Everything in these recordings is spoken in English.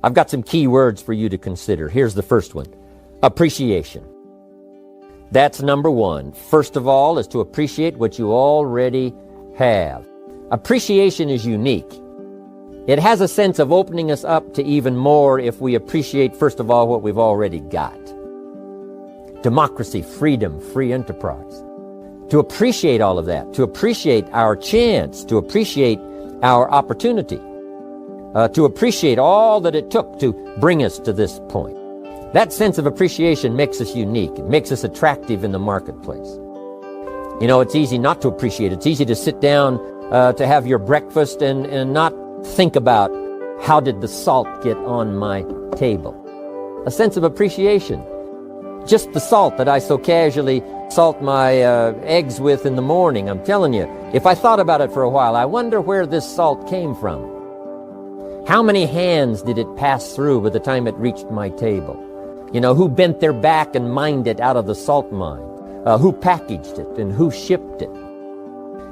I've got some key words for you to consider. Here's the first one. Appreciation. That's number one. First of all is to appreciate what you already have. Appreciation is unique. It has a sense of opening us up to even more if we appreciate, first of all, what we've already got. Democracy, freedom, free enterprise. To appreciate all of that, to appreciate our chance, to appreciate our opportunity, to appreciate all that it took to bring us to this point. That sense of appreciation makes us unique. It makes us attractive in the marketplace. You know, it's easy not to appreciate. It's easy to sit down to have your breakfast and not think about how did the salt get on my table. A sense of appreciation. Just the salt that I so casually salt my eggs with in the morning. I'm telling you, if I thought about it for a while, I wonder where this salt came from. How many hands did it pass through by the time it reached my table? You know, who bent their back and mined it out of the salt mine? Who packaged it and who shipped it?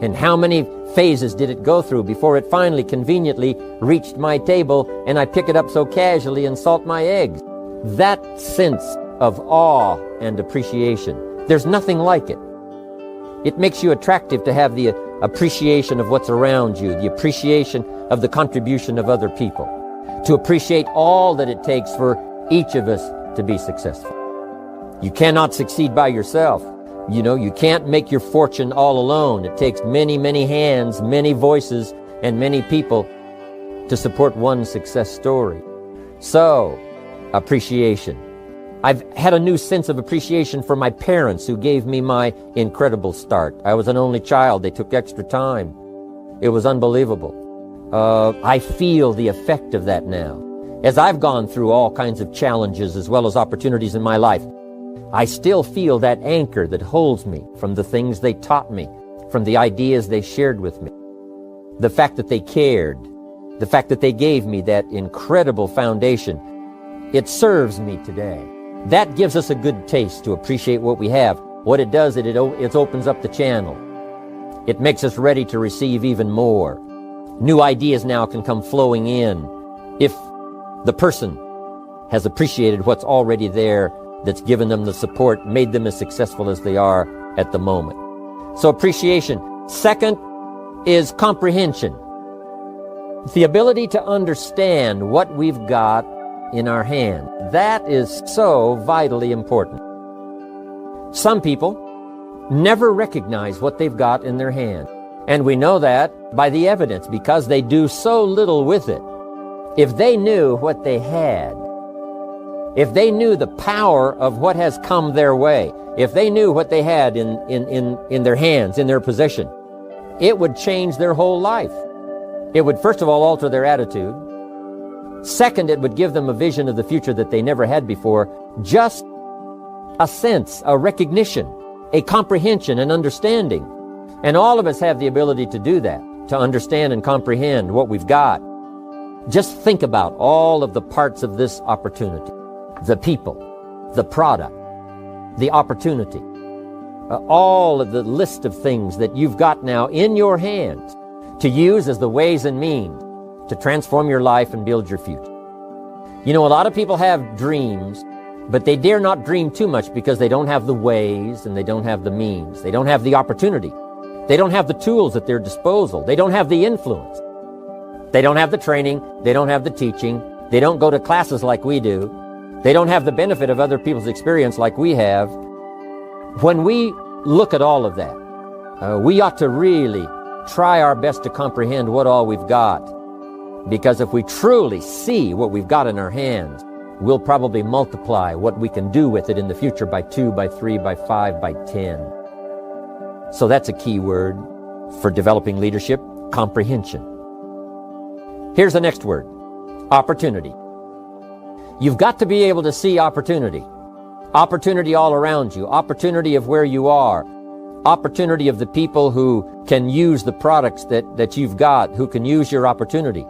And how many phases did it go through before it finally conveniently reached my table and I pick it up so casually and salt my eggs? That sense of awe and appreciation, there's nothing like it. It makes you attractive to have the appreciation of what's around you, the appreciation of the contribution of other people, to appreciate all that it takes for each of us to be successful. You cannot succeed by yourself. You know, you can't make your fortune all alone. It takes many, many hands, many voices, and many people to support one success story. So, appreciation. I've had a new sense of appreciation for my parents who gave me my incredible start. I was an only child. They took extra time. It was unbelievable. I feel the effect of that now. As I've gone through all kinds of challenges as well as opportunities in my life, I still feel that anchor that holds me from the things they taught me, from the ideas they shared with me. The fact that they cared, the fact that they gave me that incredible foundation, it serves me today. That gives us a good taste to appreciate what we have. What it does, it opens up the channel. It makes us ready to receive even more. New ideas now can come flowing in if the person has appreciated what's already there, that's given them the support, made them as successful as they are at the moment. So appreciation. Second is comprehension. The ability to understand what we've got in our hand. That is so vitally important. Some people never recognize what they've got in their hand. And we know that by the evidence, because they do so little with it. If they knew what they had, if they knew the power of what has come their way, if they knew what they had in their hands, in their possession, it would change their whole life. It would, first of all, alter their attitude. Second, it would give them a vision of the future that they never had before. Just a sense, a recognition, a comprehension, an understanding. And all of us have the ability to do that, to understand and comprehend what we've got. Just think about all of the parts of this opportunity. The people, the product, the opportunity, all of the list of things that you've got now in your hands to use as the ways and means to transform your life and build your future. You know, a lot of people have dreams, but they dare not dream too much because they don't have the ways and they don't have the means. They don't have the opportunity. They don't have the tools at their disposal. They don't have the influence. They don't have the training. They don't have the teaching. They don't go to classes like we do. They don't have the benefit of other people's experience like we have. When we look at all of that, we ought to really try our best to comprehend what all we've got. Because if we truly see what we've got in our hands, we'll probably multiply what we can do with it in the future by 2, by 3, by 5, by 10. So that's a key word for developing leadership, comprehension. Here's the next word, opportunity. You've got to be able to see opportunity. Opportunity all around you. Opportunity of where you are. Opportunity of the people who can use the products that you've got, who can use your opportunity.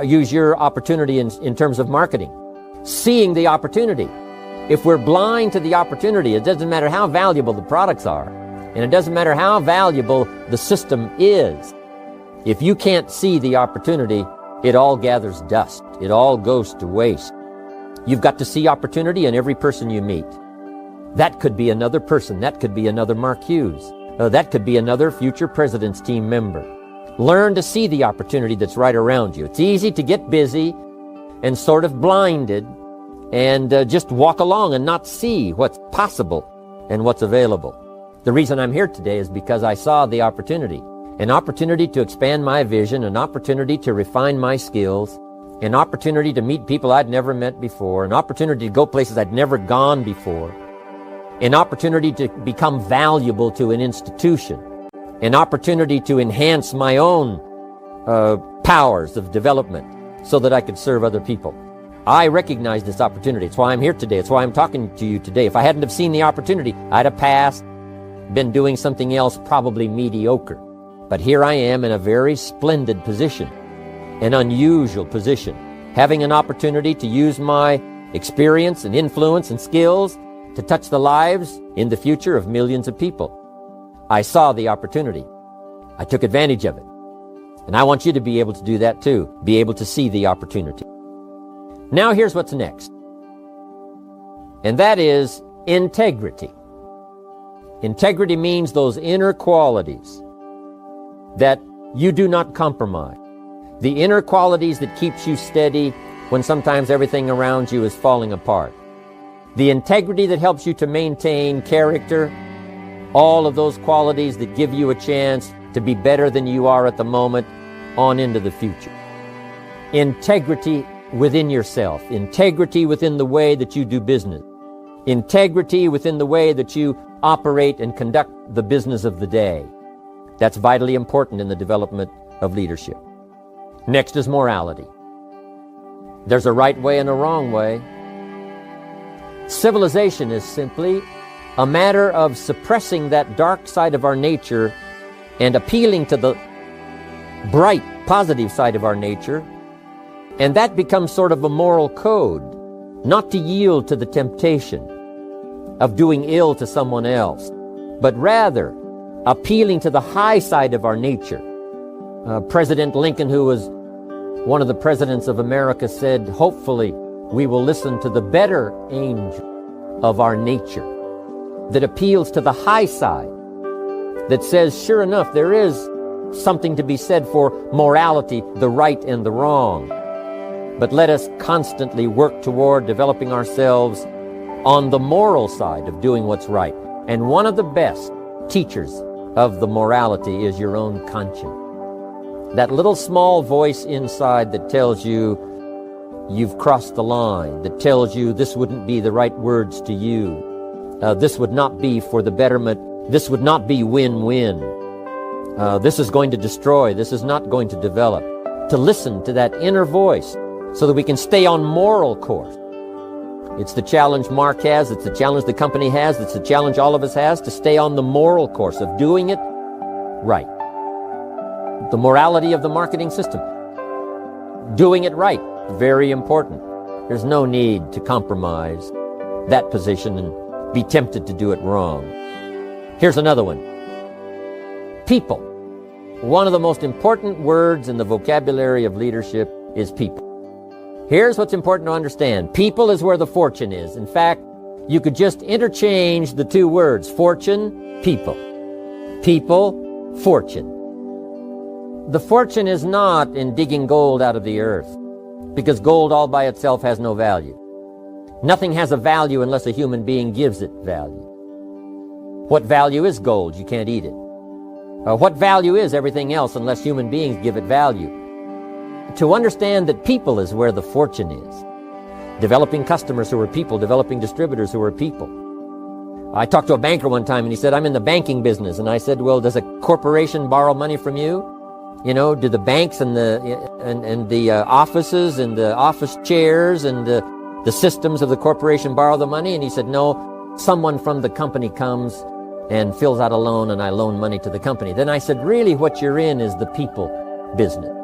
Use your opportunity in terms of marketing. Seeing the opportunity. If we're blind to the opportunity, it doesn't matter how valuable the products are, and it doesn't matter how valuable the system is. If you can't see the opportunity, it all gathers dust. It all goes to waste. You've got to see opportunity in every person you meet. That could be another person. That could be another Mark Hughes. That could be another future president's team member. Learn to see the opportunity that's right around you. It's easy to get busy and sort of blinded and just walk along and not see what's possible and what's available. The reason I'm here today is because I saw the opportunity. An opportunity to expand my vision, an opportunity to refine my skills, an opportunity to meet people I'd never met before, an opportunity to go places I'd never gone before, an opportunity to become valuable to an institution, an opportunity to enhance my own powers of development so that I could serve other people. I recognize this opportunity. It's why I'm here today. It's why I'm talking to you today. If I hadn't have seen the opportunity, I'd have passed, been doing something else probably mediocre. But here I am in a very splendid position, an unusual position, having an opportunity to use my experience and influence and skills to touch the lives in the future of millions of people. I saw the opportunity. I took advantage of it. And I want you to be able to do that too, be able to see the opportunity. Now here's what's next. And that is integrity. Integrity means those inner qualities that you do not compromise. The inner qualities that keeps you steady when sometimes everything around you is falling apart. The integrity that helps you to maintain character, all of those qualities that give you a chance to be better than you are at the moment on into the future. Integrity within yourself, integrity within the way that you do business, integrity within the way that you operate and conduct the business of the day. That's vitally important in the development of leadership. Next is morality. There's a right way and a wrong way. Civilization is simply a matter of suppressing that dark side of our nature and appealing to the bright, positive side of our nature. And that becomes sort of a moral code, not to yield to the temptation of doing ill to someone else, but rather appealing to the high side of our nature. President Lincoln, who was one of the presidents of America, said, hopefully we will listen to the better angel of our nature that appeals to the high side, that says, sure enough, there is something to be said for morality, the right and the wrong. But let us constantly work toward developing ourselves on the moral side of doing what's right. And one of the best teachers of the morality is your own conscience. That little small voice inside that tells you you've crossed the line, that tells you this wouldn't be the right words to you, this would not be for the betterment, this would not be win-win, this is going to destroy, this is not going to develop. To listen to that inner voice so that we can stay on moral course. It's the challenge Mark has, it's the challenge the company has, it's the challenge all of us has, to stay on the moral course of doing it right. The morality of the marketing system. Doing it right, very important. There's no need to compromise that position and be tempted to do it wrong. Here's another one. People. One of the most important words in the vocabulary of leadership is people. Here's what's important to understand. People is where the fortune is. In fact, you could just interchange the two words, fortune, people. People, fortune. The fortune is not in digging gold out of the earth, because gold all by itself has no value. Nothing has a value unless a human being gives it value. What value is gold? You can't eat it. What value is everything else unless human beings give it value? To understand that people is where the fortune is. Developing customers who are people, developing distributors who are people. I talked to a banker one time and he said, I'm in the banking business. And I said, well, does a corporation borrow money from you? You know, do the banks and the offices and the office chairs and the systems of the corporation borrow the money? And he said, no, someone from the company comes and fills out a loan and I loan money to the company. Then I said, really what you're in is the people business.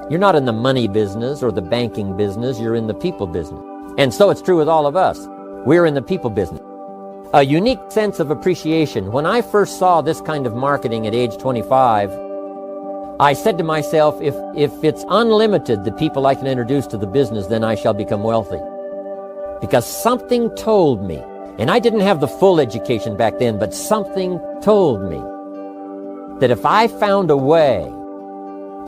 You're not in the money business or the banking business, you're in the people business. And so it's true with all of us. We're in the people business. A unique sense of appreciation. When I first saw this kind of marketing at age 25, I said to myself, if it's unlimited, the people I can introduce to the business, then I shall become wealthy. Because something told me, and I didn't have the full education back then, but something told me that if I found a way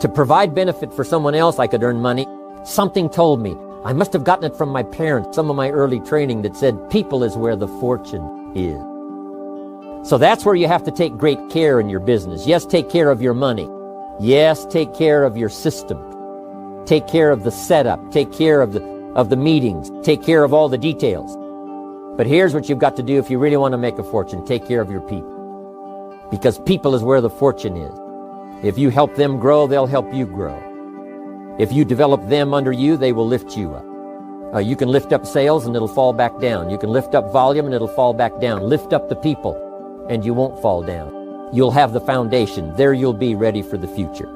to provide benefit for someone else, I could earn money. Something told me, I must have gotten it from my parents, some of my early training that said, people is where the fortune is. So that's where you have to take great care in your business. Yes, take care of your money. Yes, take care of your system. Take care of the setup. Take care of the meetings. Take care of all the details. But here's what you've got to do if you really want to make a fortune. Take care of your people. Because people is where the fortune is. If you help them grow, they'll help you grow. If you develop them under you, they will lift you up. You can lift up sales and it'll fall back down. You can lift up volume and it'll fall back down. Lift up the people and you won't fall down. You'll have the foundation. There you'll be ready for the future.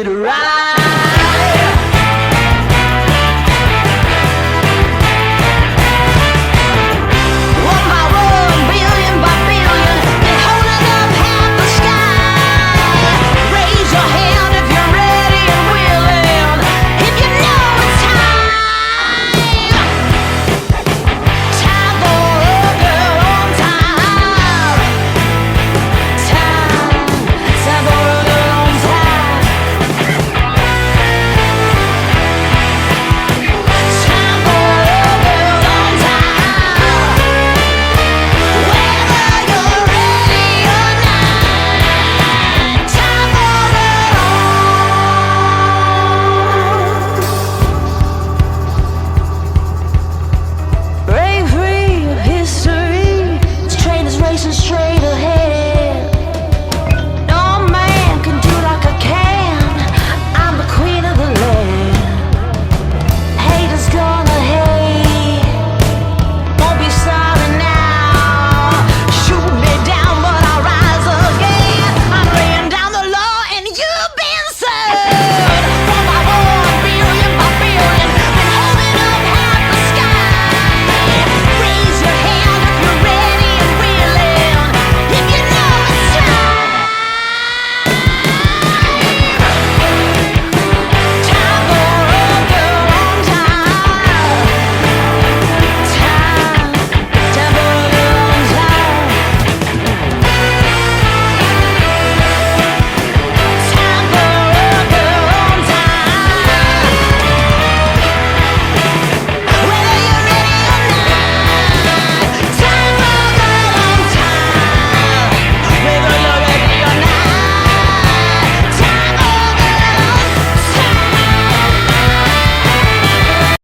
it right.